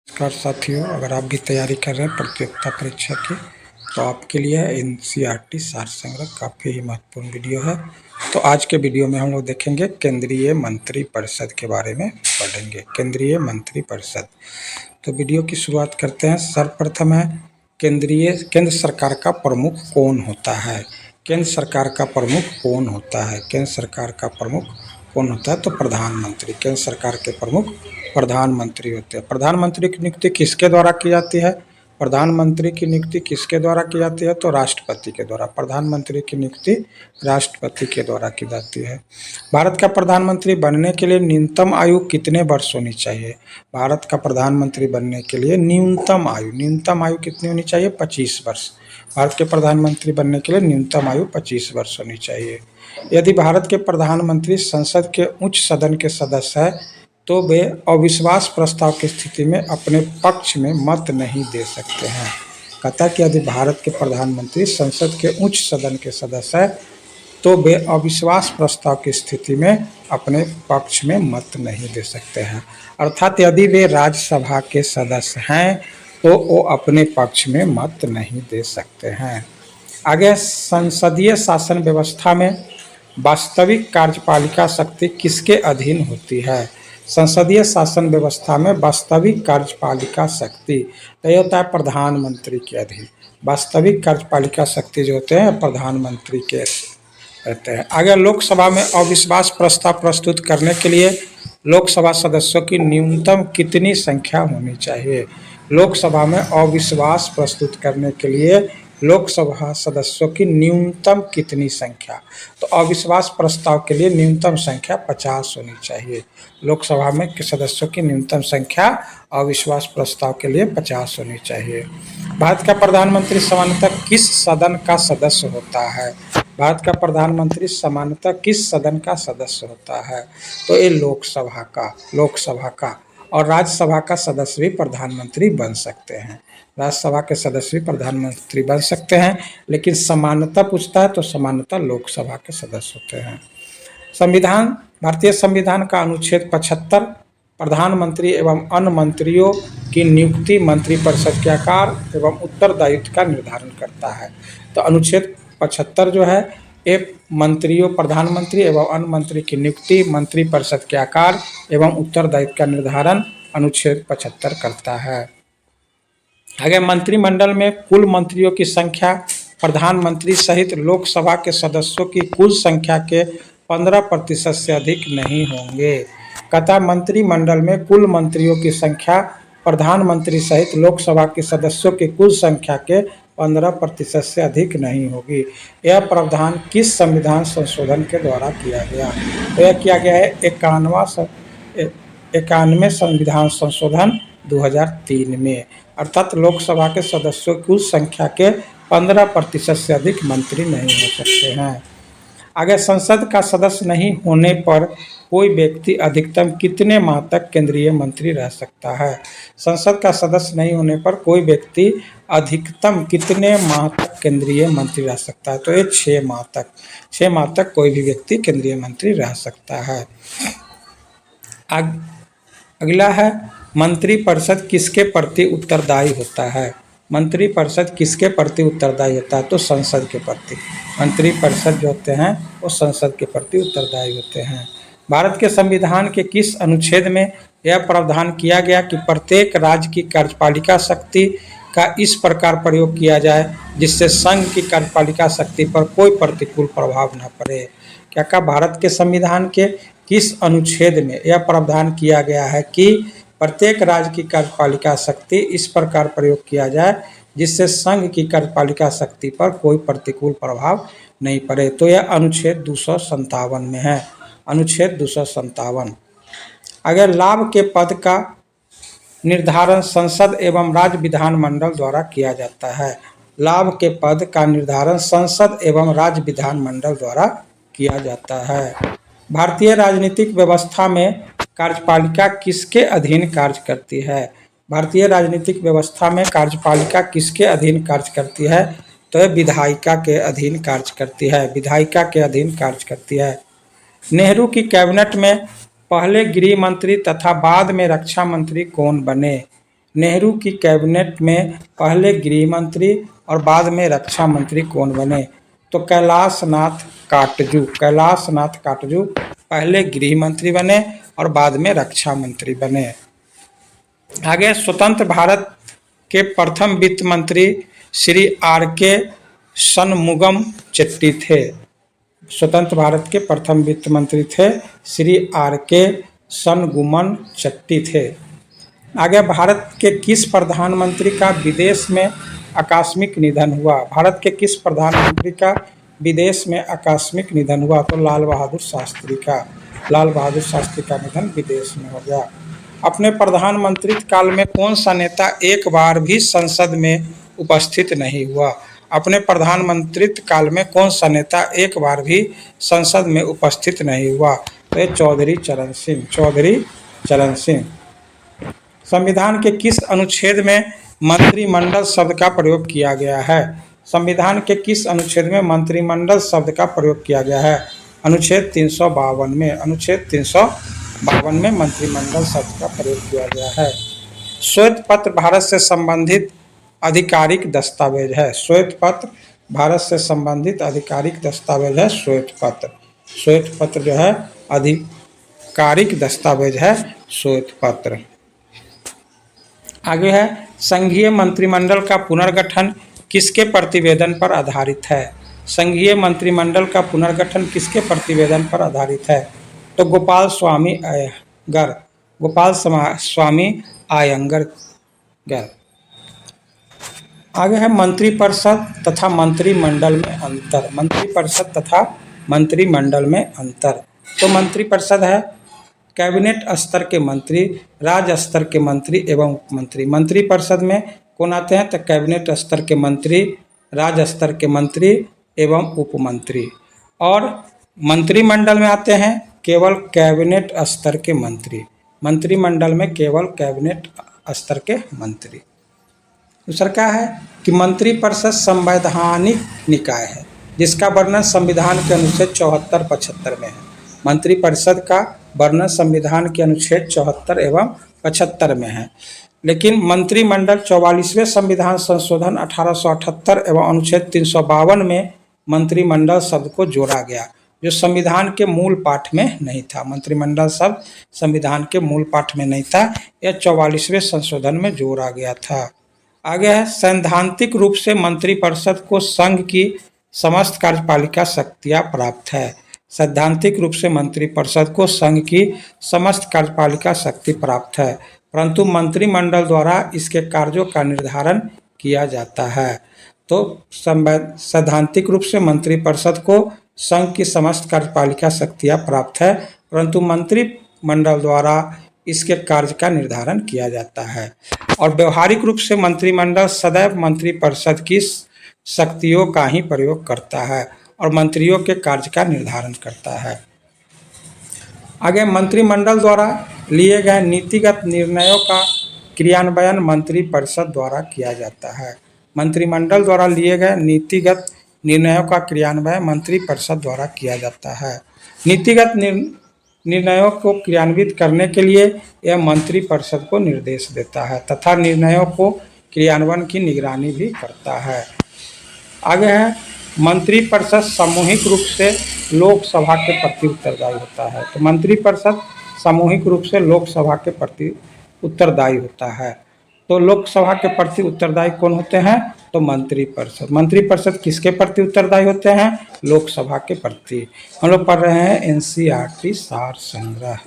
नमस्कार साथियों, अगर आप भी तैयारी कर रहे हैं प्रतियोगिता परीक्षा की तो आपके लिए एनसीईआरटी सार संग्रह काफ़ी ही महत्वपूर्ण वीडियो है। तो आज के वीडियो में हम लोग देखेंगे केंद्रीय मंत्री परिषद के बारे में पढ़ेंगे। केंद्रीय मंत्री परिषद, तो वीडियो की शुरुआत करते हैं। सर्वप्रथम है केंद्र सरकार का प्रमुख कौन होता है। केंद्र सरकार का प्रमुख कौन होता है? केंद्र सरकार का प्रमुख कौन होता है? तो प्रधानमंत्री। केंद्र सरकार के प्रमुख प्रधानमंत्री होते हैं। प्रधानमंत्री की नियुक्ति किसके द्वारा की जाती है? प्रधानमंत्री की नियुक्ति किसके द्वारा की जाती है? तो राष्ट्रपति के द्वारा। प्रधानमंत्री की नियुक्ति राष्ट्रपति के द्वारा की जाती है। भारत का प्रधानमंत्री बनने के लिए न्यूनतम आयु कितने वर्ष होनी चाहिए? भारत का प्रधानमंत्री बनने के लिए न्यूनतम आयु कितनी होनी चाहिए? 25 वर्ष। भारत के प्रधानमंत्री बनने के लिए न्यूनतम आयु 25 वर्ष होनी चाहिए। यदि भारत के प्रधानमंत्री संसद के उच्च सदन के सदस्य है तो वे अविश्वास प्रस्ताव की स्थिति में अपने पक्ष में मत नहीं दे सकते हैं। कहता कि यदि भारत के प्रधानमंत्री संसद के उच्च सदन के सदस्य है तो वे अविश्वास प्रस्ताव की स्थिति में अपने पक्ष में मत नहीं दे सकते हैं। अर्थात यदि वे राज्यसभा के सदस्य हैं तो वो अपने पक्ष में मत नहीं दे सकते हैं। आगे, संसदीय शासन व्यवस्था में वास्तविक कार्यपालिका शक्ति किसके अधीन होती है? संसदीय शासन व्यवस्था में वास्तविक कार्यपालिका शक्ति तो ये होता है प्रधानमंत्री के अधीन। वास्तविक कार्यपालिका शक्ति जो होते हैं प्रधानमंत्री के रहते हैं। आगे, लोकसभा में अविश्वास प्रस्ताव प्रस्तुत करने के लिए लोकसभा सदस्यों की न्यूनतम कितनी संख्या होनी चाहिए? लोकसभा में अविश्वास प्रस्तुत करने के लिए लोकसभा सदस्यों की न्यूनतम कितनी संख्या? तो अविश्वास प्रस्ताव के लिए न्यूनतम संख्या 50 होनी चाहिए। लोकसभा में सदस्यों की न्यूनतम संख्या अविश्वास प्रस्ताव के लिए 50 होनी चाहिए। भारत का प्रधानमंत्री सामान्यतः किस सदन का सदस्य होता है? भारत का प्रधानमंत्री सामान्यतः किस सदन का सदस्य होता है? तो ये लोकसभा का और राज्यसभा का सदस्य भी प्रधानमंत्री बन सकते हैं। राज्यसभा के सदस्य भी प्रधानमंत्री बन सकते हैं, लेकिन समानता पूछता है तो समानता लोकसभा के सदस्य होते हैं। संविधान, भारतीय संविधान का अनुच्छेद 75 प्रधानमंत्री एवं अन्य मंत्रियों की नियुक्ति, मंत्रिपरिषद के आकार एवं उत्तरदायित्व का निर्धारण करता है। तो अनुच्छेद 75 जो है ये मंत्रियों, प्रधानमंत्री एवं अन्य मंत्री की नियुक्ति, मंत्रिपरिषद के आकार एवं उत्तरदायित्व का निर्धारण अनुच्छेद 75 करता है। आगे, मंत्रिमंडल में कुल मंत्रियों की संख्या प्रधानमंत्री सहित लोकसभा के सदस्यों की कुल संख्या के 15% से अधिक नहीं होंगे। कहता मंत्रिमंडल में कुल मंत्रियों की संख्या प्रधानमंत्री सहित लोकसभा के सदस्यों की कुल संख्या के 15% से अधिक नहीं होगी। यह प्रावधान किस संविधान संशोधन के द्वारा किया गया? तो यह किया गया है 91वें संविधान संशोधन 2003 में। अर्थात लोकसभा के सदस्यों की कुल संख्या के 15% से अधिक मंत्री नहीं हो सकते हैं। आगे, संसद का सदस्य नहीं होने पर कोई व्यक्ति अधिकतम कितने माह तक केंद्रीय मंत्री रह सकता है? संसद का सदस्य नहीं होने पर कोई व्यक्ति अधिकतम कितने माह तक केंद्रीय मंत्री रह सकता है? तो ये 6 माह तक। 6 माह तक कोई भी व्यक्ति केंद्रीय मंत्री रह सकता है। अगला है मंत्रिपरिषद किसके प्रति उत्तरदायी होता है? मंत्रिपरिषद किसके प्रति उत्तरदायी होता है? तो संसद के प्रति। मंत्रिपरिषद जो होते हैं वो संसद के प्रति उत्तरदायी होते हैं। भारत के संविधान के किस अनुच्छेद में यह प्रावधान किया गया कि प्रत्येक राज्य की कार्यपालिका शक्ति का इस प्रकार प्रयोग किया जाए जिससे संघ की कार्यपालिका शक्ति पर कोई प्रतिकूल प्रभाव न पड़े? क्या कहा? भारत के संविधान के किस अनुच्छेद में यह प्रावधान किया गया है कि प्रत्येक राज्य की कार्यपालिका शक्ति इस प्रकार प्रयोग किया जाए जिससे संघ की कार्यपालिका शक्ति पर कोई प्रतिकूल प्रभाव नहीं पड़े? तो यह अनुच्छेद 257 में है। अनुच्छेद 257। अगर लाभ के पद का निर्धारण संसद एवं राज्य विधानमंडल द्वारा किया जाता है। लाभ के पद का निर्धारण संसद एवं राज्य विधानमंडल द्वारा किया जाता है। भारतीय राजनीतिक व्यवस्था में कार्यपालिका किसके अधीन कार्य करती है? भारतीय राजनीतिक व्यवस्था में कार्यपालिका किसके अधीन कार्य करती है? तो यह विधायिका के अधीन कार्य करती है। विधायिका के अधीन कार्य करती है। नेहरू की कैबिनेट में पहले गृह मंत्री तथा बाद में रक्षा मंत्री कौन बने? नेहरू की कैबिनेट में पहले गृह मंत्री और बाद में रक्षा मंत्री कौन बने? तो कैलाशनाथ काटजू पहले गृह मंत्री बने और बाद में रक्षा मंत्री बने। आगे, स्वतंत्र भारत के प्रथम वित्त मंत्री श्री आर के शनमुगम चेट्टी थे। स्वतंत्र भारत के प्रथम वित्त मंत्री थे श्री आर के शनमुगम चेट्टी थे। आगे, भारत के किस प्रधानमंत्री का विदेश में आकस्मिक निधन हुआ? भारत के किस प्रधानमंत्री का विदेश में आकस्मिक निधन हुआ? तो लाल बहादुर शास्त्री का निधन विदेश में हो गया। अपने प्रधानमंत्रित्व काल में कौन सा नेता एक बार भी संसद में उपस्थित नहीं हुआ? अपने प्रधानमंत्रित्व काल में कौन सा नेता एक बार भी संसद में उपस्थित नहीं हुआ? तो ये चौधरी चरण सिंह। संविधान के किस अनुच्छेद में मंत्रिमंडल शब्द का प्रयोग किया गया है? संविधान के किस अनुच्छेद में मंत्रिमंडल शब्द का प्रयोग किया गया है? अनुच्छेद 352 में। अनुच्छेद 352 में मंत्रिमंडल शब्द का प्रयोग किया गया है। श्वेत पत्र भारत से संबंधित आधिकारिक दस्तावेज है। श्वेत पत्र भारत से संबंधित आधिकारिक दस्तावेज है। श्वेत पत्र जो है आधिकारिक दस्तावेज है श्वेत पत्र। आगे है, संघीय मंत्रिमंडल का पुनर्गठन किसके प्रतिवेदन पर आधारित है? संघीय मंत्रिमंडल का पुनर्गठन किसके प्रतिवेदन पर आधारित है? तो गोपाल स्वामी अयंगर। आगे है, मंत्रिपरिषद तथा मंत्रिमंडल में अंतर। मंत्रिपरिषद तथा मंत्रिमंडल में अंतर। तो मंत्रिपरिषद है कैबिनेट स्तर के मंत्री, राज्य स्तर के मंत्री एवं उप मंत्री। मंत्रिपरिषद में कौन आते हैं? तो कैबिनेट स्तर के मंत्री, राज्य स्तर के मंत्री एवं उप मंत्री। और मंत्रिमंडल में आते हैं केवल कैबिनेट स्तर के मंत्री। मंत्रिमंडल में केवल कैबिनेट स्तर के मंत्री। दूसरा क्या है कि मंत्रिपरिषद संवैधानिक निकाय है जिसका वर्णन संविधान के अनुच्छेद 74-75 में है। मंत्रिपरिषद का वर्णन संविधान के अनुच्छेद 74 एवं 75 में है। लेकिन मंत्रिमंडल 44वें संविधान संशोधन 1878 एवं अनुच्छेद 352 में मंत्रिमंडल शब्द को जोड़ा गया, जो संविधान के मूल पाठ में नहीं था। मंत्रिमंडल शब्द संविधान के मूल पाठ में नहीं था, यह 44वें संशोधन में जोड़ा गया था। आगे है, सैद्धांतिक रूप से मंत्रिपरिषद को संघ की समस्त कार्यपालिका शक्तियां प्राप्त है। सैद्धांतिक रूप से मंत्रिपरिषद को संघ की समस्त कार्यपालिका शक्ति प्राप्त है, परंतु मंत्रिमंडल द्वारा इसके कार्यों का निर्धारण किया जाता है। तो सैद्धांतिक रूप से मंत्रिपरिषद को संघ की समस्त कार्यपालिका शक्तियां प्राप्त है, परंतु मंत्रिमंडल द्वारा इसके कार्य का निर्धारण किया जाता है। और व्यवहारिक रूप से मंत्रिमंडल सदैव मंत्रिपरिषद की शक्तियों का ही प्रयोग करता है और मंत्रियों के कार्य का निर्धारण करता है। आगे, मंत्रिमंडल द्वारा लिए गए नीतिगत निर्णयों का क्रियान्वयन मंत्रिपरिषद द्वारा किया जाता है। मंत्रिमंडल द्वारा लिए गए नीतिगत निर्णयों का क्रियान्वयन मंत्रिपरिषद द्वारा किया जाता है। नीतिगत निर्णयों को क्रियान्वित करने के लिए यह मंत्रिपरिषद को निर्देश देता है तथा निर्णयों को क्रियान्वयन की निगरानी भी करता है। आगे है, मंत्रिपरिषद सामूहिक रूप से लोकसभा के प्रति उत्तरदायी होता है। तो मंत्रिपरिषद सामूहिक रूप से लोकसभा के प्रति उत्तरदायी होता है। तो लोकसभा के प्रति उत्तरदायी कौन होते हैं? तो मंत्रिपरिषद। मंत्रिपरिषद किसके प्रति उत्तरदायी होते हैं? लोकसभा के प्रति। हम लोग पढ़ रहे हैं एनसीईआरटी सार संग्रह।